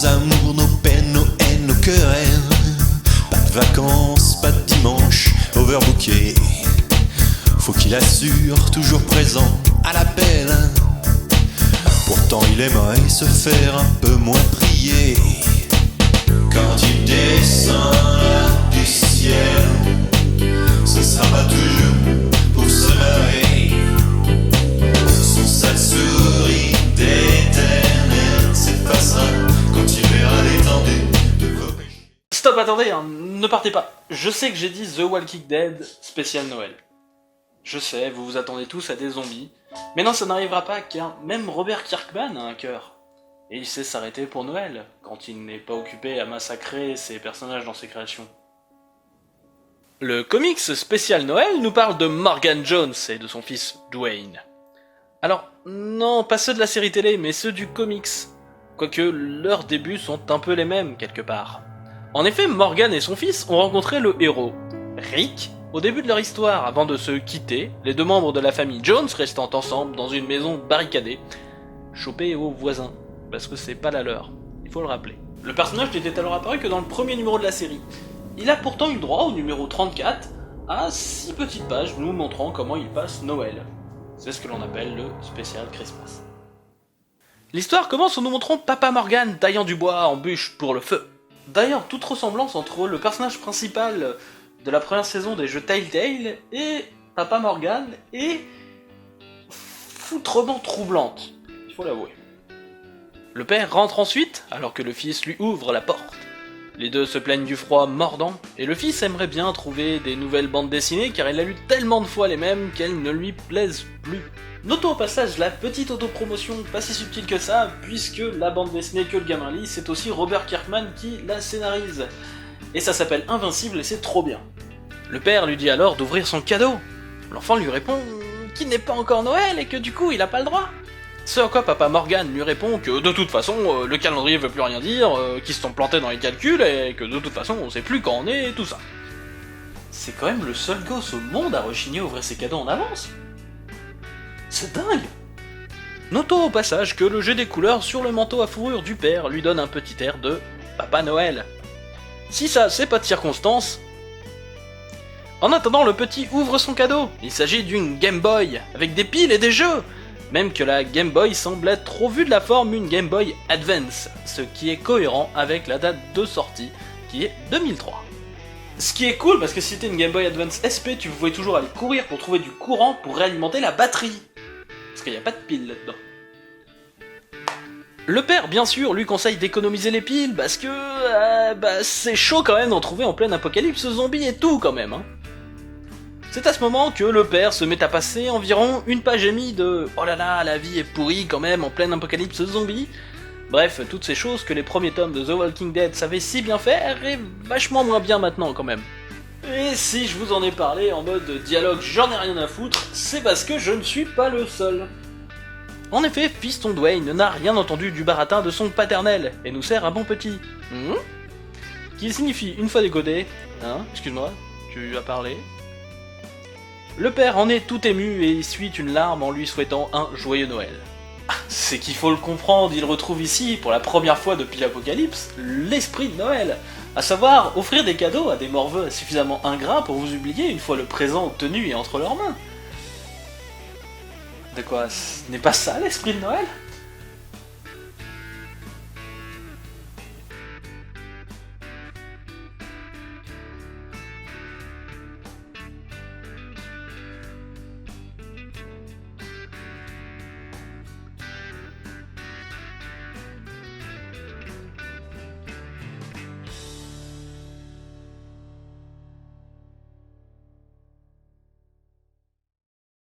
nos amours, nos peines, nos haines, nos querelles. Pas de vacances, pas de dimanche, overbooké. Faut qu'il assure, toujours présent à l'appel. Pourtant il aimerait se faire un peu moins prier. Quand il descend là du ciel, ce sera pas toujours pour se marrer. Son sale sourire d'éternel s'effacera quand il verra l'étendue de vos péchés. Stop, attendez, hein, ne partez pas. Je sais que j'ai dit The Walking Dead spécial Noël. Je sais, vous vous attendez tous à des zombies. Mais non, ça n'arrivera pas car même Robert Kirkman a un cœur. Et il sait s'arrêter pour Noël, quand il n'est pas occupé à massacrer ses personnages dans ses créations. Le comics spécial Noël nous parle de Morgan Jones et de son fils Dwayne. Alors, non, pas ceux de la série télé, mais ceux du comics. Quoique leurs débuts sont un peu les mêmes, quelque part. En effet, Morgan et son fils ont rencontré le héros, Rick, au début de leur histoire, avant de se quitter, les deux membres de la famille Jones restant ensemble dans une maison barricadée, chopés aux voisins, parce que c'est pas la leur, il faut le rappeler. Le personnage n'était alors apparu que dans le premier numéro de la série. Il a pourtant eu droit au numéro 34 à 6 petites pages nous montrant comment il passe Noël. C'est ce que l'on appelle le spécial Christmas. L'histoire commence en nous montrant Papa Morgan taillant du bois en bûche pour le feu. D'ailleurs, toute ressemblance entre le personnage principal de la première saison des jeux Telltale et Papa Morgan est foutrement troublante, il faut l'avouer. Le père rentre ensuite, alors que le fils lui ouvre la porte. Les deux se plaignent du froid mordant, et le fils aimerait bien trouver des nouvelles bandes dessinées car il a lu tellement de fois les mêmes qu'elles ne lui plaisent plus. Notons au passage la petite autopromotion pas si subtile que ça, puisque la bande dessinée que le gamin lit, c'est aussi Robert Kirkman qui la scénarise. Et ça s'appelle Invincible et c'est trop bien. Le père lui dit alors d'ouvrir son cadeau. L'enfant lui répond qu'il n'est pas encore Noël et que du coup il a pas le droit. Ce à quoi Papa Morgan lui répond que de toute façon le calendrier veut plus rien dire, qu'ils se sont plantés dans les calculs et que de toute façon on sait plus quand on est et tout ça. C'est quand même le seul gosse au monde à rechigner à ouvrir ses cadeaux en avance. C'est dingue. Notons au passage que le jeu des couleurs sur le manteau à fourrure du père lui donne un petit air de Papa Noël. Si ça, c'est pas de circonstance. En attendant, le petit ouvre son cadeau. Il s'agit d'une Game Boy, avec des piles et des jeux. Même que la Game Boy semble être trop vue de la forme une Game Boy Advance, ce qui est cohérent avec la date de sortie, qui est 2003. Ce qui est cool, parce que si c'était une Game Boy Advance SP, tu pouvais toujours aller courir pour trouver du courant pour réalimenter la batterie. Parce qu'il n'y a pas de piles là-dedans. Le père, bien sûr, lui conseille d'économiser les piles, parce que c'est chaud quand même d'en trouver en pleine apocalypse zombie et tout quand même. Hein. C'est à ce moment que le père se met à passer environ une page et demie de « Oh là là, la vie est pourrie quand même en pleine apocalypse zombie ». Bref, toutes ces choses que les premiers tomes de The Walking Dead savaient si bien faire et vachement moins bien maintenant quand même. Et si je vous en ai parlé en mode dialogue j'en ai rien à foutre, c'est parce que je ne suis pas le seul. En effet, fiston Dwayne n'a rien entendu du baratin de son paternel, et nous sert un bon petit. Qui signifie une fois décodé, hein, excuse-moi, tu as parlé. Le père en est tout ému et essuie une larme en lui souhaitant un joyeux Noël. C'est qu'il faut le comprendre, il retrouve ici, pour la première fois depuis l'Apocalypse, l'esprit de Noël, à savoir offrir des cadeaux à des morveux suffisamment ingrats pour vous oublier une fois le présent obtenu et entre leurs mains. De quoi, ce n'est pas ça l'esprit de Noël ?